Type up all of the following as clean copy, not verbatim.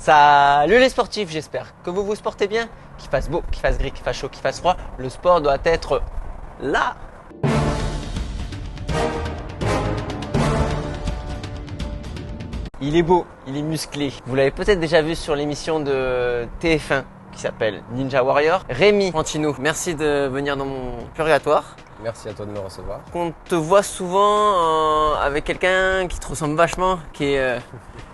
Salut les sportifs, j'espère que vous vous sportez bien, qu'il fasse beau, qu'il fasse gris, qu'il fasse chaud, qu'il fasse froid. Le sport doit être là. Il est beau, il est musclé. Vous l'avez peut-être déjà vu sur l'émission de TF1 qui s'appelle Ninja Warrior. Rémi Fantino, merci de venir dans mon purgatoire. Merci à toi de me recevoir. On te voit souvent avec quelqu'un qui te ressemble vachement, qui est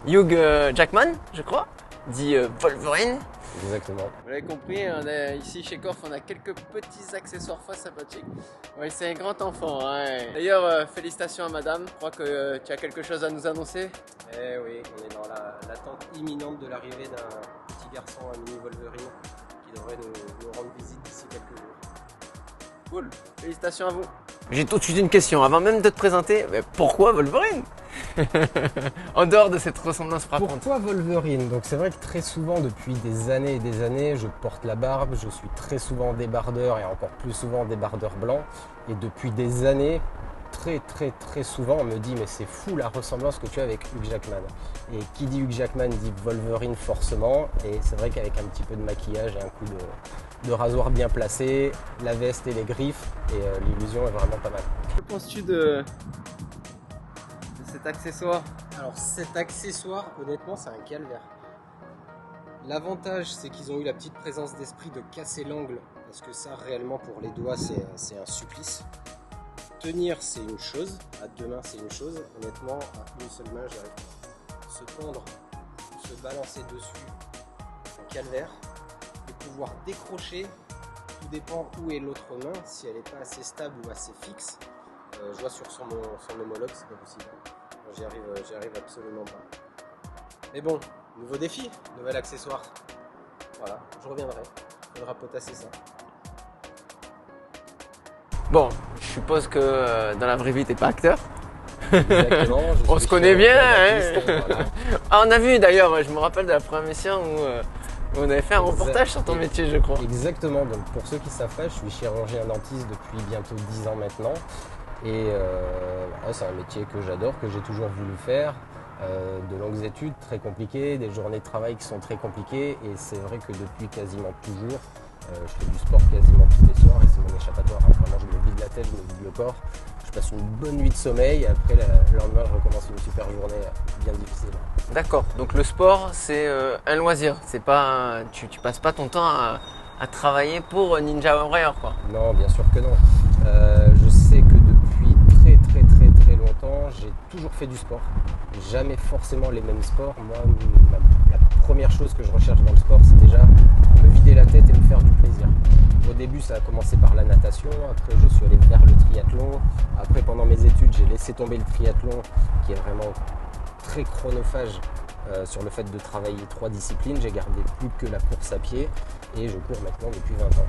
Hugh Jackman, je crois, dit Wolverine. Exactement. Vous l'avez compris, on est ici chez Corf, on a quelques petits accessoires fort sympathiques. Oui, c'est un grand enfant. Hein. D'ailleurs, félicitations à madame, je crois que tu as quelque chose à nous annoncer. Eh oui, on est dans l'attente imminente de l'arrivée d'un petit garçon, un mini Wolverine, qui devrait nous rendre visite d'ici quelques jours. Cool, félicitations à vous. J'ai tout de suite une question, avant même de te présenter, mais pourquoi Wolverine? En dehors de cette ressemblance frappante. Pourquoi Wolverine? Donc c'est vrai que très souvent, depuis des années et des années, je porte la barbe, je suis très souvent débardeur et encore plus souvent débardeur blanc. Et depuis des années, très souvent, on me dit mais c'est fou la ressemblance que tu as avec Hugh Jackman. Et qui dit Hugh Jackman dit Wolverine forcément. Et c'est vrai qu'avec un petit peu de maquillage et un coup de rasoir bien placé, la veste et les griffes, et l'illusion est vraiment pas mal. Que penses-tu de cet accessoire? Alors cet accessoire, honnêtement, c'est un calvaire. L'avantage, c'est qu'ils ont eu la petite présence d'esprit de casser l'angle, parce que ça, réellement, pour les doigts, c'est un supplice. Tenir, c'est une chose. À deux mains, c'est une chose. Honnêtement, à une seule main, j'arrive pas. Se tendre, se balancer dessus, un calvaire. Et pouvoir décrocher, tout dépend où est l'autre main. Si elle n'est pas assez stable ou assez fixe, je vois sur son homologue, c'est pas possible. J'y arrive absolument pas. Mais bon, nouveau défi, nouvel accessoire. Voilà, je reviendrai. Il faudra potasser ça. Bon, je suppose que dans la vraie vie, t'es pas acteur. Exactement. On se connaît bien, hein. Voilà. Ah, on a vu d'ailleurs, je me rappelle de la première mission où on avait fait un reportage sur ton métier, je crois. Exactement, donc pour ceux qui savent pas, je suis chirurgien dentiste depuis bientôt 10 ans maintenant. Et voilà, c'est un métier que j'adore, que j'ai toujours voulu faire. De longues études très compliquées, des journées de travail qui sont très compliquées. Et c'est vrai que depuis quasiment toujours, je fais du sport quasiment tous les soirs et c'est mon échappatoire. Vraiment, je me vide la tête, je me vide le corps. Je passe une bonne nuit de sommeil et après, le lendemain, je recommence une super journée bien difficile. D'accord, donc le sport, c'est un loisir. C'est pas, tu passes pas ton temps à travailler pour Ninja Warrior, quoi. Non, bien sûr que non. Je sais que depuis très longtemps, j'ai toujours fait du sport. Jamais forcément les mêmes sports. Moi, la première chose que je recherche dans le sport, c'est déjà me vider la tête et me faire du plaisir. Au début, ça a commencé par la natation. Après, je suis allé vers le triathlon. Après, pendant mes études, j'ai laissé tomber le triathlon, qui est vraiment très chronophage sur le fait de travailler 3 disciplines. J'ai gardé plus que la course à pied et je cours maintenant depuis 20 ans.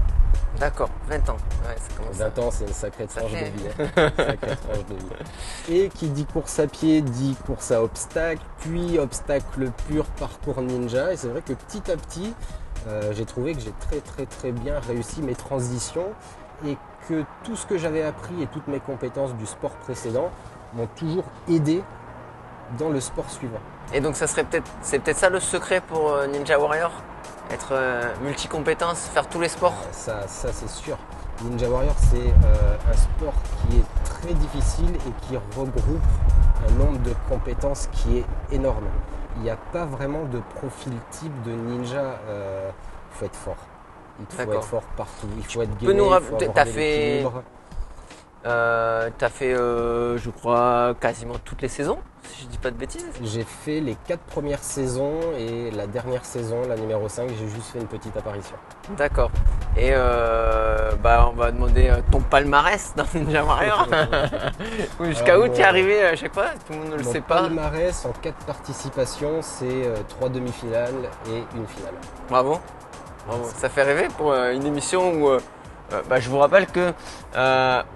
D'accord, 20 ans. Ouais, ça commence 20 ans, c'est une sacrée tranche fait. de vie. Sacrée tranche de vie. Et qui dit course à pied dit course à obstacles, puis obstacle pur, parcours ninja. Et c'est vrai que petit à petit, j'ai trouvé que j'ai très bien réussi mes transitions et que tout ce que j'avais appris et toutes mes compétences du sport précédent m'ont toujours aidé dans le sport suivant. Et donc c'est peut-être ça le secret pour Ninja Warrior? Être multi-compétence, faire tous les sports? Ça c'est sûr. Ninja Warrior, c'est un sport qui est très difficile et qui regroupe un nombre de compétences qui est énorme. Il n'y a pas vraiment de profil type de ninja. Il faut être fort. Il faut être fort partout. Il faut être gainé, il faut avoir de l'équilibre. T'as fait, je crois, quasiment toutes les saisons, si je dis pas de bêtises. J'ai fait les 4 premières saisons et la dernière saison, la numéro 5, j'ai juste fait une petite apparition. D'accord. Et on va demander ton palmarès dans Ninja Warrior. Jusqu'à où tu es arrivé à chaque fois? Tout le monde ne le sait pas. Mon palmarès en 4 participations, c'est 3 demi-finales et une finale. Bravo. Ça fait rêver pour une émission où je vous rappelle que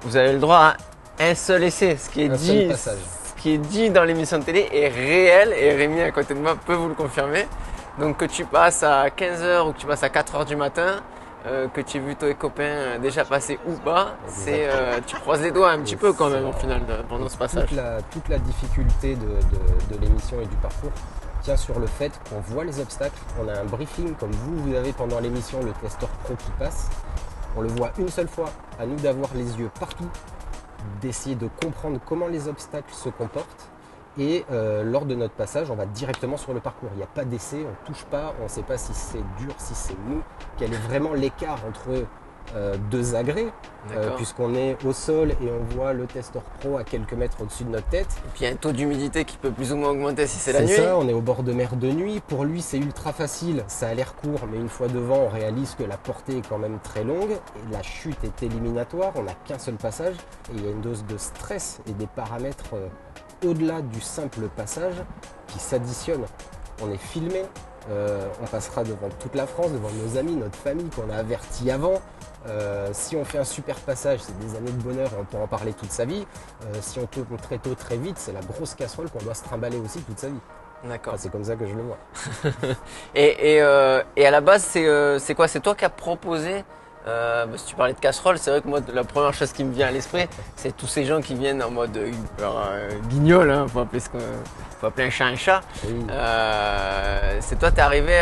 vous avez le droit à un seul essai. Ce qui est dit dans l'émission de télé est réel et Rémi à côté de moi peut vous le confirmer. Donc que tu passes à 15h ou que tu passes à 4h du matin, que tu aies vu tes copains déjà passer ou pas, tu croises les doigts un petit peu quand même au final pendant ce passage. Toute la difficulté de l'émission et du parcours, tient sur le fait qu'on voit les obstacles. On a un briefing comme vous avez pendant l'émission le testeur pro qui passe. On le voit une seule fois. À nous d'avoir les yeux partout, d'essayer de comprendre comment les obstacles se comportent. Et lors de notre passage, on va directement sur le parcours. Il n'y a pas d'essai, on ne touche pas, on ne sait pas si c'est dur, si c'est mou, quel est vraiment l'écart entre deux agrès, puisqu'on est au sol et on voit le testeur pro à quelques mètres au-dessus de notre tête. Et puis il y a un taux d'humidité qui peut plus ou moins augmenter si c'est la nuit. C'est ça, on est au bord de mer de nuit. Pour lui, c'est ultra facile, ça a l'air court, mais une fois devant, on réalise que la portée est quand même très longue et la chute est éliminatoire. On n'a qu'un seul passage et il y a une dose de stress et des paramètres au-delà du simple passage qui s'additionnent. On est filmé, on passera devant toute la France, devant nos amis, notre famille qu'on a averti avant. Si on fait un super passage, c'est des années de bonheur et on peut en parler toute sa vie. Si on tourne très tôt, très vite, c'est la grosse casserole qu'on doit se trimballer aussi toute sa vie. D'accord. Enfin, c'est comme ça que je le vois. et à la base, c'est quoi? C'est toi qui as proposé si tu parlais de casserole, c'est vrai que moi, la première chose qui me vient à l'esprit, c'est tous ces gens qui viennent en mode guignol, hein, faut appeler un chat un chat. Oui. C'est toi, t'es arrivé,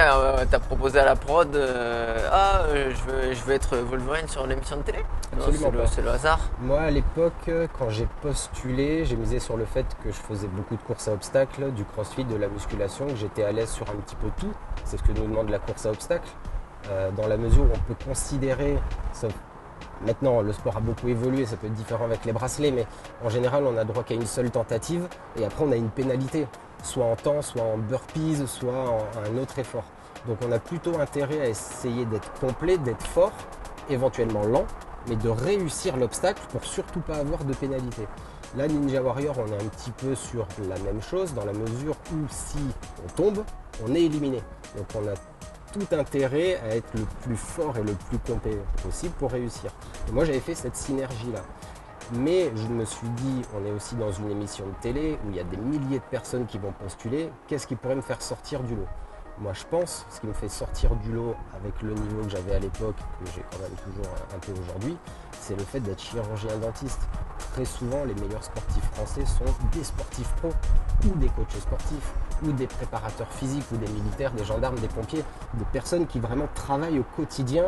t'as proposé à la prod, je veux être Wolverine sur l'émission de télé. Absolument pas. C'est le hasard. Moi, à l'époque, quand j'ai postulé, j'ai misé sur le fait que je faisais beaucoup de courses à obstacles, du crossfit, de la musculation, que j'étais à l'aise sur un petit peu tout. C'est ce que nous demande la course à obstacles. Dans la mesure où on peut considérer, sauf maintenant le sport a beaucoup évolué, ça peut être différent avec les bracelets, mais en général on a droit qu'à une seule tentative et après on a une pénalité, soit en temps, soit en burpees, soit en un autre effort. Donc on a plutôt intérêt à essayer d'être complet, d'être fort, éventuellement lent, mais de réussir l'obstacle pour surtout pas avoir de pénalité. Là, Ninja Warrior, on est un petit peu sur la même chose dans la mesure où si on tombe, on est éliminé. Donc on a tout intérêt à être le plus fort et le plus complet possible pour réussir. Et moi, j'avais fait cette synergie-là. Mais je me suis dit, on est aussi dans une émission de télé où il y a des milliers de personnes qui vont postuler. Qu'est-ce qui pourrait me faire sortir du lot? Moi, je pense, ce qui me fait sortir du lot avec le niveau que j'avais à l'époque, que j'ai quand même toujours un peu aujourd'hui, c'est le fait d'être chirurgien-dentiste. Très souvent, les meilleurs sportifs français sont des sportifs pros, ou des coachs sportifs, ou des préparateurs physiques, ou des militaires, des gendarmes, des pompiers, des personnes qui vraiment travaillent au quotidien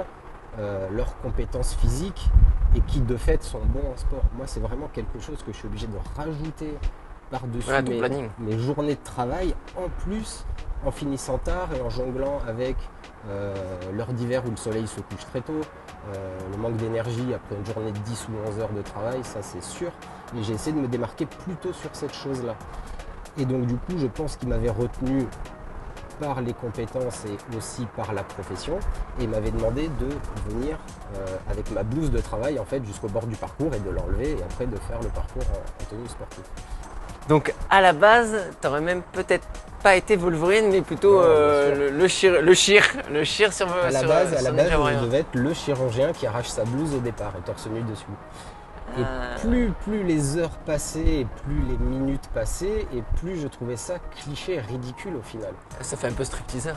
leurs compétences physiques et qui de fait sont bons en sport. Moi, c'est vraiment quelque chose que je suis obligé de rajouter par-dessus mes journées de travail, en plus en finissant tard et en jonglant avec l'heure d'hiver où le soleil se couche très tôt, le manque d'énergie après une journée de 10 ou 11 heures de travail, ça c'est sûr. Et j'ai essayé de me démarquer plutôt sur cette chose-là. Et donc du coup, je pense qu'il m'avait retenu par les compétences et aussi par la profession, et m'avait demandé de venir avec ma blouse de travail en fait jusqu'au bord du parcours et de l'enlever et après de faire le parcours en tenue sportive. Donc à la base, t'aurais même peut-être pas été Wolverine, mais plutôt le chir sur à la base, je devais être le chirurgien qui arrache sa blouse au départ et torse nu dessus. Et plus les heures passaient et plus les minutes passaient et plus je trouvais ça cliché et ridicule au final. Ça fait un peu stripteaseur.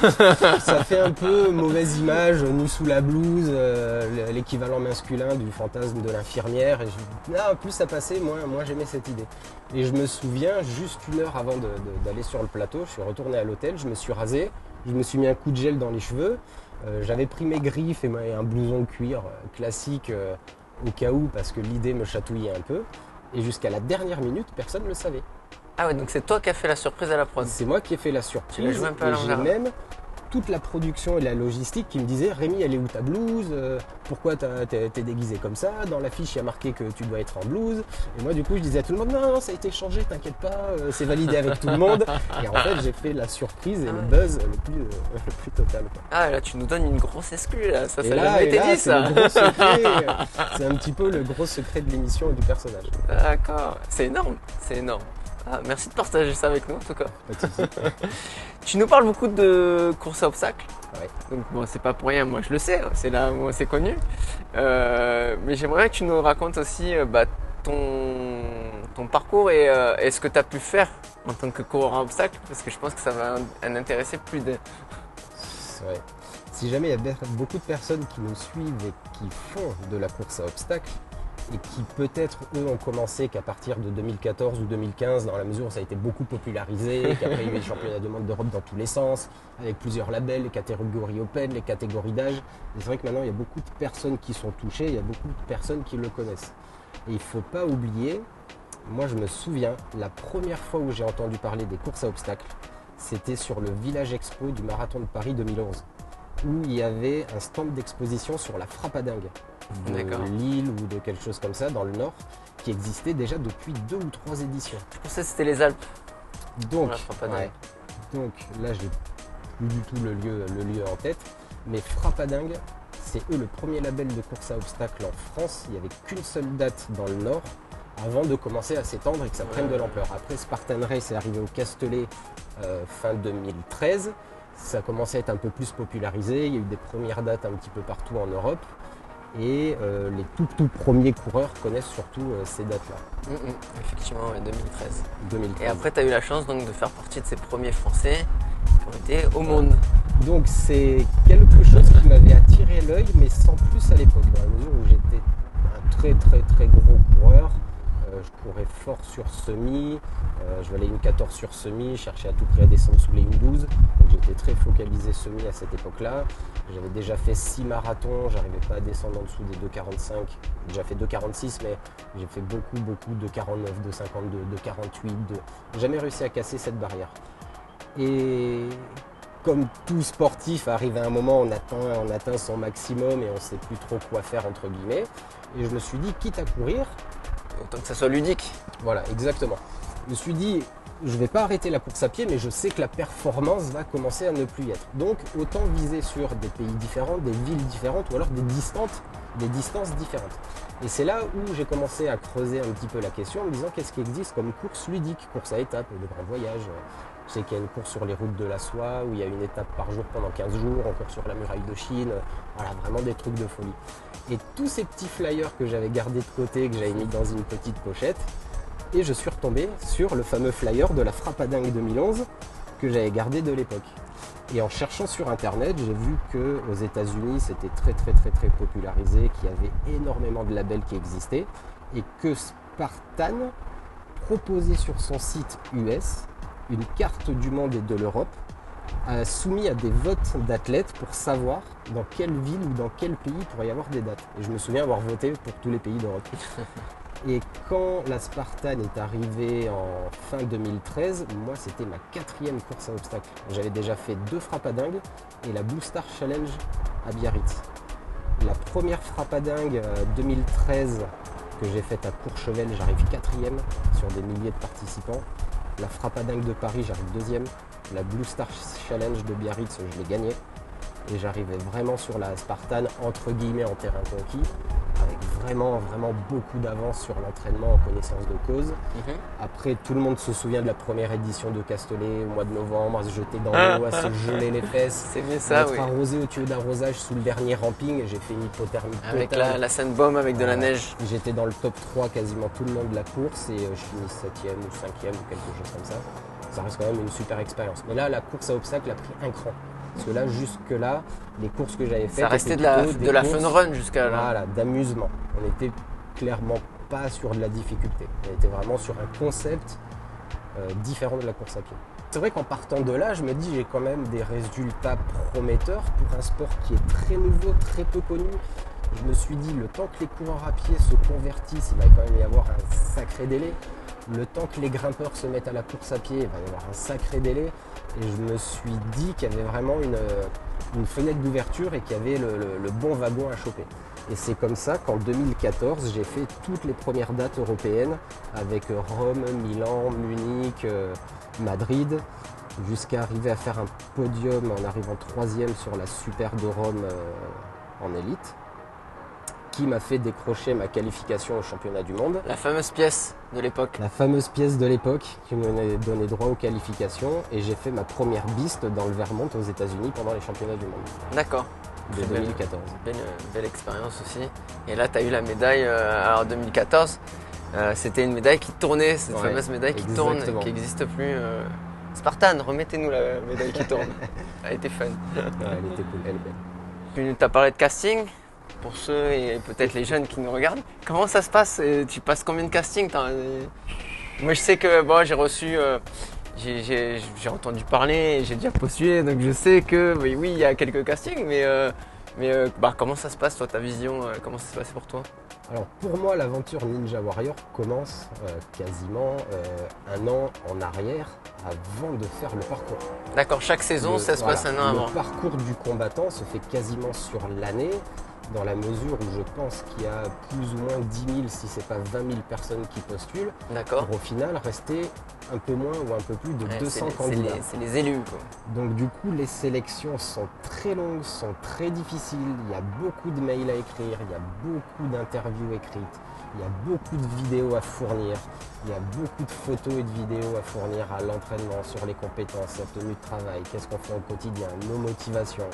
Ça fait un peu mauvaise image, nu sous la blouse, l'équivalent masculin du fantasme de l'infirmière. Et plus ça passait, moins j'aimais cette idée. Et je me souviens, juste une heure avant d'aller sur le plateau, je suis retourné à l'hôtel, je me suis rasé, je me suis mis un coup de gel dans les cheveux, j'avais pris mes griffes et un blouson de cuir classique au cas où, parce que l'idée me chatouillait un peu. Et jusqu'à la dernière minute, personne ne le savait. Ah ouais, donc c'est toi qui as fait la surprise à la prod. C'est moi qui ai fait la surprise. Tu l'as joué un peu à l'envers. J'ai même toute la production et la logistique qui me disait Rémi, elle est où ta blouse? Pourquoi t'es déguisé comme ça? Dans la fiche, il y a marqué que tu dois être en blouse. Et moi, du coup, je disais à tout le monde non, ça a été changé, t'inquiète pas, c'est validé avec tout le monde. Et en fait, j'ai fait la surprise et le buzz le plus total. Quoi. Ah, là, tu nous donnes une grosse exclue, là. Ça n'a jamais été dit, ça. C'est un petit peu le gros secret de l'émission et du personnage. D'accord, c'est énorme, c'est énorme. Ah, merci de partager ça avec nous en tout cas. Tu nous parles beaucoup de course à obstacles. Ouais. Donc bon, c'est pas pour rien, moi je le sais, c'est là où c'est connu. Mais j'aimerais que tu nous racontes aussi ton parcours et ce que tu as pu faire en tant que coureur à obstacles, parce que je pense que ça va en intéresser plus de... Ouais. Si jamais il y a beaucoup de personnes qui nous suivent et qui font de la course à obstacles, et qui peut-être eux ont commencé qu'à partir de 2014 ou 2015 dans la mesure où ça a été beaucoup popularisé, qu'après il y a eu les championnats du monde d'Europe dans tous les sens, avec plusieurs labels, les catégories open, les catégories d'âge. Et c'est vrai que maintenant il y a beaucoup de personnes qui sont touchées, il y a beaucoup de personnes qui le connaissent. Et il ne faut pas oublier, moi je me souviens, la première fois où j'ai entendu parler des courses à obstacles, c'était sur le Village Expo du Marathon de Paris 2011, où il y avait un stand d'exposition sur la frappe à dingue de Lille ou de quelque chose comme ça dans le Nord, qui existait déjà depuis 2 ou 3 éditions. Je pensais que c'était les Alpes. Donc, donc là, j'ai plus du tout le lieu en tête, mais frappe à dingue, c'est eux le premier label de course à obstacles en France. Il n'y avait qu'une seule date dans le Nord avant de commencer à s'étendre et que ça prenne de l'ampleur. Après, Spartan Race est arrivé au Castellet fin 2013. Ça a commencé à être un peu plus popularisé. Il y a eu des premières dates un petit peu partout en Europe. Et les tout premiers coureurs connaissent surtout ces dates-là. Effectivement, 2013. 2013. Et après, tu as eu la chance donc, de faire partie de ces premiers Français qui ont été au monde. Donc c'est quelque chose qui m'avait attiré l'œil, mais sans plus à l'époque, dans la mesure où j'étais un très gros coureur. Je courais fort sur semi, je valais une 14 sur semi, je cherchais à tout prix à descendre sous les 1,12. Donc j'étais très focalisé semi à cette époque-là. J'avais déjà fait 6 marathons, j'arrivais pas à descendre en dessous des 2,45. J'ai déjà fait 2,46, mais j'ai fait beaucoup de 49, de 52, de 48. Jamais réussi à casser cette barrière. Et comme tout sportif, arrive à un moment, on atteint son maximum et on ne sait plus trop quoi faire entre guillemets. Et je me suis dit, quitte à courir, autant que ça soit ludique. Voilà, exactement. Je me suis dit, je ne vais pas arrêter la course à pied, mais je sais que la performance va commencer à ne plus y être. Donc, autant viser sur des pays différents, des villes différentes, ou alors des distances différentes. Et c'est là où j'ai commencé à creuser un petit peu la question en me disant, qu'est-ce qui existe comme course ludique, course à étapes, de grands voyages. Je sais qu'il y a une course sur les routes de la soie, où il y a une étape par jour pendant 15 jours, encore sur la muraille de Chine, voilà, vraiment des trucs de folie. Et tous ces petits flyers que j'avais gardés de côté, que j'avais mis dans une petite pochette, et je suis retombé sur le fameux flyer de la frappe à dingue 2011 que j'avais gardé de l'époque. Et en cherchant sur internet, j'ai vu qu'aux États-Unis c'était très popularisé, qu'il y avait énormément de labels qui existaient, et que Spartan proposait sur son site US une carte du monde et de l'Europe soumis à des votes d'athlètes pour savoir dans quelle ville ou dans quel pays il pourrait y avoir des dates. Et je me souviens avoir voté pour tous les pays d'Europe. Et quand la Spartan est arrivée en fin 2013, moi c'était ma 4e course à obstacles. J'avais déjà fait 2 frappes à dingue et la Blue Star Challenge à Biarritz. La première frappe à dingue 2013 que j'ai faite à Courchevel, j'arrive 4e sur des milliers de participants. La frappe à dingue de Paris, j'arrive 2e. La Blue Star Challenge de Biarritz, je l'ai gagnée. Et j'arrivais vraiment sur la Spartan, entre guillemets, en terrain conquis, avec vraiment beaucoup d'avance sur l'entraînement en connaissance de cause. Après, tout le monde se souvient de la première édition de Castellet au mois de novembre, à se jeter dans l'eau, à se geler les fesses. C'est bien ça, être arrosé au tuyau d'arrosage sous le dernier ramping, et j'ai fait une hypothermie totale. Avec la Sandbomb, avec de la neige. J'étais dans le top 3 quasiment tout le long de la course, et je finis 7e ou 5e ou quelque chose comme ça. Ça reste quand même une super expérience. Mais là, la course à obstacles a pris un cran. Parce que là, jusque-là, les courses que j'avais faites... Ça restait de la fun run jusqu'à là. Voilà, d'amusement. On n'était clairement pas sur de la difficulté. On était vraiment sur un concept différent de la course à pied. C'est vrai qu'en partant de là, je me dis j'ai quand même des résultats prometteurs pour un sport qui est très nouveau, très peu connu. Je me suis dit, le temps que les coureurs à pied se convertissent, il va quand même y avoir un sacré délai. Le temps que les grimpeurs se mettent à la course à pied, il va y avoir un sacré délai. Et je me suis dit qu'il y avait vraiment une fenêtre d'ouverture et qu'il y avait le bon wagon à choper. Et c'est comme ça qu'en 2014, j'ai fait toutes les premières dates européennes avec Rome, Milan, Munich, Madrid, jusqu'à arriver à faire un podium en arrivant 3e sur la Super de Rome en élite, qui m'a fait décrocher ma qualification au championnat du monde. La fameuse pièce de l'époque. La fameuse pièce de l'époque qui me donnait droit aux qualifications, et j'ai fait ma première biste dans le Vermont aux États-Unis pendant les championnats du monde. D'accord. De 2014. Belle expérience aussi. Et là, tu as eu la médaille en 2014. C'était une médaille qui tournait, cette fameuse médaille qui tourne, qui n'existe plus. Spartan, remettez-nous la médaille qui tourne. Elle était fun. Ouais, elle était cool, elle est belle. Tu as parlé de casting. pour ceux et peut-être les jeunes qui nous regardent. Comment ça se passe? Tu passes combien de castings? Moi je sais que bon, j'ai reçu, j'ai entendu parler, j'ai déjà postulé, donc je sais que oui, il y a quelques castings, mais comment ça se passe toi, ta vision, comment ça s'est passé pour toi? Alors pour moi, l'aventure Ninja Warrior commence quasiment un an en arrière avant de faire le parcours. D'accord, chaque saison, ça se passe un an avant. Le parcours du combattant se fait quasiment sur l'année, dans la mesure où je pense qu'il y a plus ou moins 10 000, si ce n'est pas 20 000 personnes qui postulent. D'accord. Pour au final rester un peu moins ou un peu plus de 200 candidats. C'est les élus, quoi. Donc du coup, les sélections sont très longues, sont très difficiles. Il y a beaucoup de mails à écrire, il y a beaucoup d'interviews écrites, il y a beaucoup de vidéos à fournir, il y a beaucoup de photos et de vidéos à fournir à l'entraînement, sur les compétences, la tenue de travail, qu'est-ce qu'on fait au quotidien, nos motivations.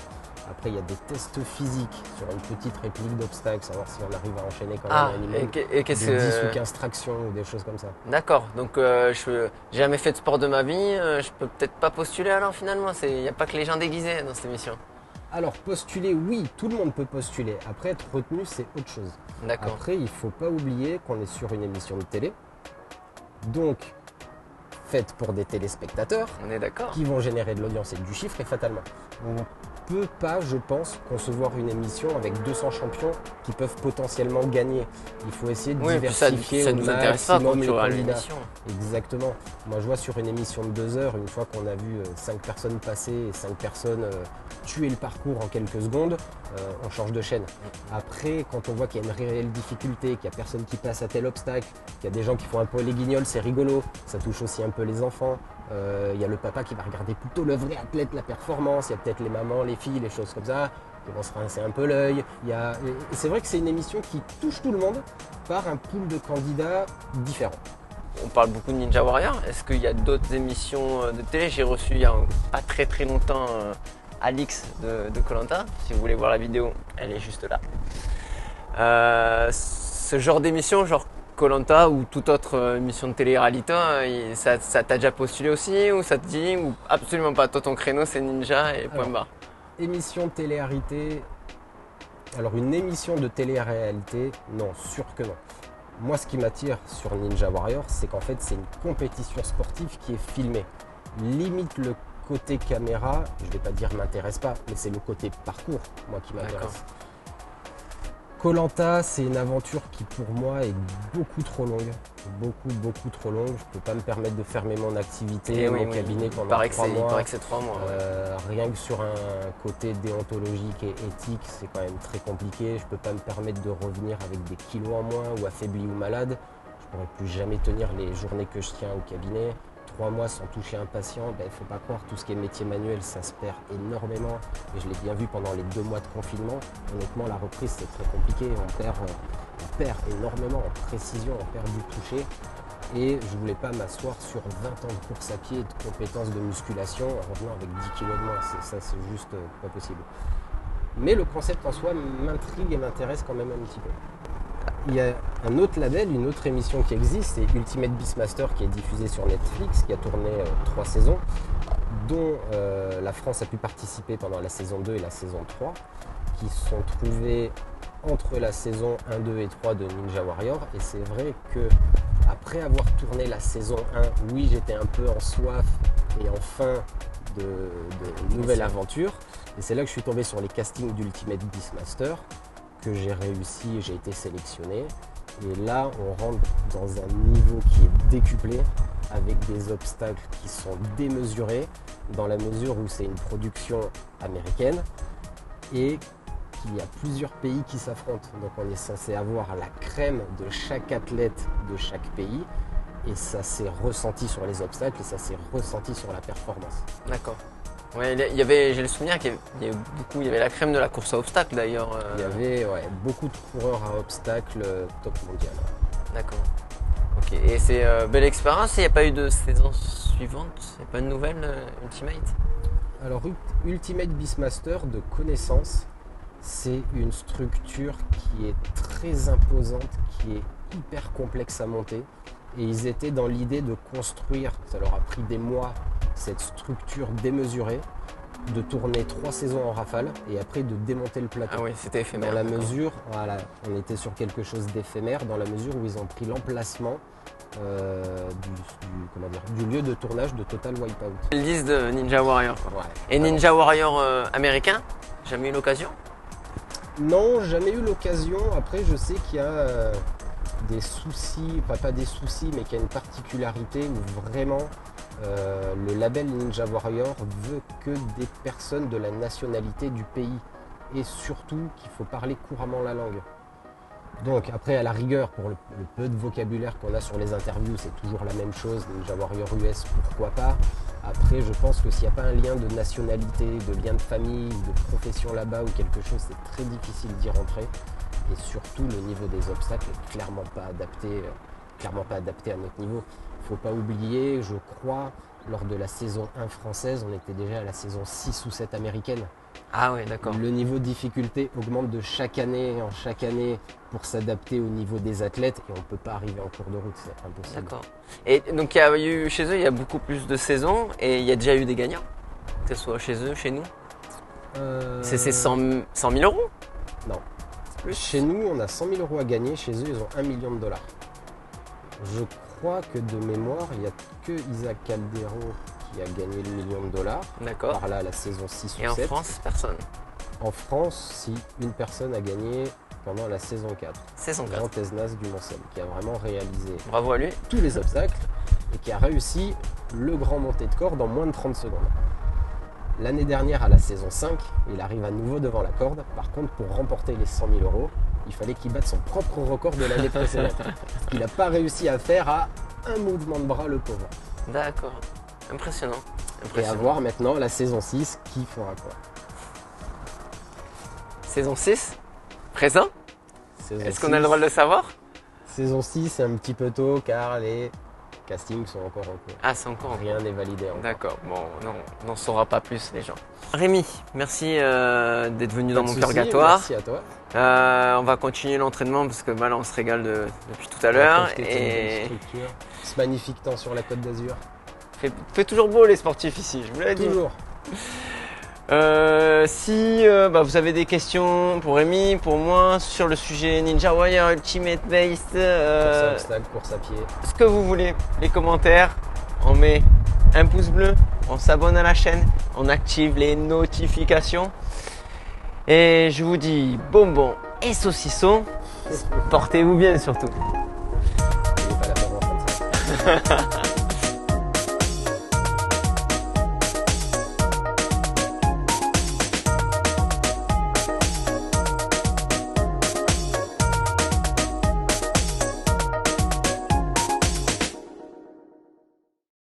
Après, il y a des tests physiques sur une petite réplique d'obstacles, savoir si on arrive à enchaîner quand même un animal et qu'est-ce que... 10 ou 15 tractions ou des choses comme ça. D'accord, donc j'ai jamais fait de sport de ma vie, je peux peut-être pas postuler alors finalement, il n'y a pas que les gens déguisés dans cette émission. Alors postuler, oui, tout le monde peut postuler. Après, être retenu, c'est autre chose. D'accord. Après, il ne faut pas oublier qu'on est sur une émission de télé, donc faite pour des téléspectateurs. On est d'accord. Qui vont générer de l'audience et du chiffre, et fatalement. On ne peut pas, je pense, concevoir une émission avec 200 champions qui peuvent potentiellement gagner. Il faut essayer de diversifier ça au nous intéresse pas quand maximum tu auras les candidats. l'émission. Exactement. Moi, je vois sur une émission de 2 heures, une fois qu'on a vu 5 personnes passer et 5 personnes tuer le parcours en quelques secondes, on change de chaîne. Après, quand on voit qu'il y a une réelle difficulté, qu'il n'y a personne qui passe à tel obstacle, qu'il y a des gens qui font un peu les guignols, c'est rigolo. Ça touche aussi un peu les enfants. Il y a le papa qui va regarder plutôt le vrai athlète, la performance. Il y a peut-être les mamans, les filles, les choses comme ça, qui vont se rincer un peu l'œil. Et c'est vrai que c'est une émission qui touche tout le monde par un pool de candidats différents. On parle beaucoup de Ninja Warrior. Est-ce qu'il y a d'autres émissions de télé? J'ai reçu il y a pas très longtemps Alix de Koh Lanta. Si vous voulez voir la vidéo, elle est juste là. Ce genre d'émission, genre Koh Lanta ou toute autre émission de télé-réalité, ça t'a déjà postulé aussi ou ça te dit ou absolument pas? Toi, ton créneau, c'est Ninja et point barre. Émission de télé-réalité. Alors une émission de télé-réalité, non, sûr que non. Moi, ce qui m'attire sur Ninja Warrior, c'est qu'en fait, c'est une compétition sportive qui est filmée. Limite, le côté caméra, je ne vais pas dire m'intéresse pas, mais c'est le côté parcours, moi, qui m'intéresse. Koh Lanta, c'est une aventure qui, pour moi, est beaucoup trop longue. Beaucoup trop longue. Je ne peux pas me permettre de fermer mon activité, mon cabinet pendant 3 mois. Il paraît que c'est 3 mois. Rien que sur un côté déontologique et éthique, c'est quand même très compliqué. Je ne peux pas me permettre de revenir avec des kilos en moins ou affaibli ou malade. Je ne pourrais plus jamais tenir les journées que je tiens au cabinet. 3 mois sans toucher un patient, il ne faut pas croire, tout ce qui est métier manuel, ça se perd énormément. Et je l'ai bien vu pendant les 2 mois de confinement. Honnêtement, la reprise, c'est très compliqué. On perd énormément en précision, on perd du toucher. Et je ne voulais pas m'asseoir sur 20 ans de course à pied et de compétences de musculation en revenant avec 10 kilos de moins. Ça, c'est juste pas possible. Mais le concept en soi m'intrigue et m'intéresse quand même un petit peu. Il y a un autre label, une autre émission qui existe, c'est Ultimate Beastmaster qui est diffusée sur Netflix, qui a tourné 3 saisons, dont la France a pu participer pendant la saison 2 et la saison 3, qui se sont trouvées entre la saison 1, 2 et 3 de Ninja Warrior. Et c'est vrai que après avoir tourné la saison 1, oui, j'étais un peu en soif et en faim de nouvelle aventure. Et c'est là que je suis tombé sur les castings d'Ultimate Beastmaster, que j'ai réussi et j'ai été sélectionné. Et là, on rentre dans un niveau qui est décuplé, avec des obstacles qui sont démesurés, dans la mesure où c'est une production américaine et qu'il y a plusieurs pays qui s'affrontent. Donc on est censé avoir la crème de chaque athlète de chaque pays, et ça s'est ressenti sur les obstacles et ça s'est ressenti sur la performance. D'accord. Ouais, j'ai le souvenir qu'il y avait la crème de la course à obstacles d'ailleurs. Il y avait beaucoup de coureurs à obstacles top mondial. D'accord. Ok. Et c'est belle expérience. Il n'y a pas eu de saison suivante? Il n'y a pas de nouvelle Ultimate? Alors Ultimate Beastmaster, de connaissance, c'est une structure qui est très imposante, qui est hyper complexe à monter. Et ils étaient dans l'idée de construire, ça leur a pris des mois, cette structure démesurée de tourner 3 saisons en rafale et après de démonter le plateau. Ah oui, c'était éphémère. Dans la mesure, voilà, on était sur quelque chose d'éphémère, dans la mesure où ils ont pris l'emplacement du lieu de tournage de Total Wipeout. Ils disent de Ninja Warrior. Quoi. Ouais, et vraiment. Ninja Warrior américain, jamais eu l'occasion? Non, jamais eu l'occasion. Après, je sais qu'il y a des soucis, pas des soucis, mais qu'il y a une particularité où vraiment le label Ninja Warrior veut que des personnes de la nationalité du pays et surtout qu'il faut parler couramment la langue. Donc après, à la rigueur, pour le peu de vocabulaire qu'on a sur les interviews, c'est toujours la même chose. Ninja Warrior US, pourquoi pas. Après, je pense que s'il n'y a pas un lien de nationalité, de lien de famille, de profession là-bas ou quelque chose, c'est très difficile d'y rentrer. Et surtout, le niveau des obstacles n'est clairement pas adapté à notre niveau. Il ne faut pas oublier, je crois, lors de la saison 1 française, on était déjà à la saison 6 ou 7 américaine. Ah oui, d'accord. Le niveau de difficulté augmente de chaque année en chaque année pour s'adapter au niveau des athlètes et on ne peut pas arriver en cours de route, c'est impossible. D'accord. Et donc il y a eu, chez eux, il y a beaucoup plus de saisons et il y a déjà eu des gagnants, que ce soit chez eux, chez nous. C'est 100 000 euros? Non. Plus. Chez nous, on a 100 000 euros à gagner, chez eux, ils ont 1 million de dollars. Je crois que de mémoire, il n'y a que Isaac Caldero qui a gagné le million de dollars. D'accord. Par là, la saison 6 ou 7. Et en France, personne. En France, si une personne a gagné pendant la saison 4. Saison 4. Jean Tesnas du Moncel, qui a vraiment réalisé Bravo à lui. tous les obstacles et qui a réussi le grand montée de corde en moins de 30 secondes. L'année dernière, à la saison 5, il arrive à nouveau devant la corde. Par contre, pour remporter les 100 000 euros, il fallait qu'il batte son propre record de l'année précédente. Ce qu'il n'a pas réussi à faire à un mouvement de bras, le pauvre. D'accord. Impressionnant. Et à voir maintenant la saison 6, qui fera quoi. Saison 6, présent. Est-ce qu'on a le 6. droit de le savoir? Saison 6, c'est un petit peu tôt car les castings sont encore en cours. Ah, c'est encore Rien n'est validé encore. D'accord, bon, non, on n'en saura pas plus les gens. Rémi, merci d'être venu dans mon purgatoire. Merci à toi. On va continuer l'entraînement parce que bah, là on se régale depuis tout à l'heure. Et ce magnifique temps sur la Côte d'Azur. fait toujours beau les sportifs ici, je vous l'avais dit. Toujours. Si vous avez des questions pour Rémi, pour moi, sur le sujet Ninja Warrior Ultimate Base, Course à obstacle, course à pied. ce que vous voulez, les commentaires, on met un pouce bleu, on s'abonne à la chaîne, on active les notifications. Et je vous dis bonbons et saucissons, portez-vous bien surtout. Il n'est pas là pour moi,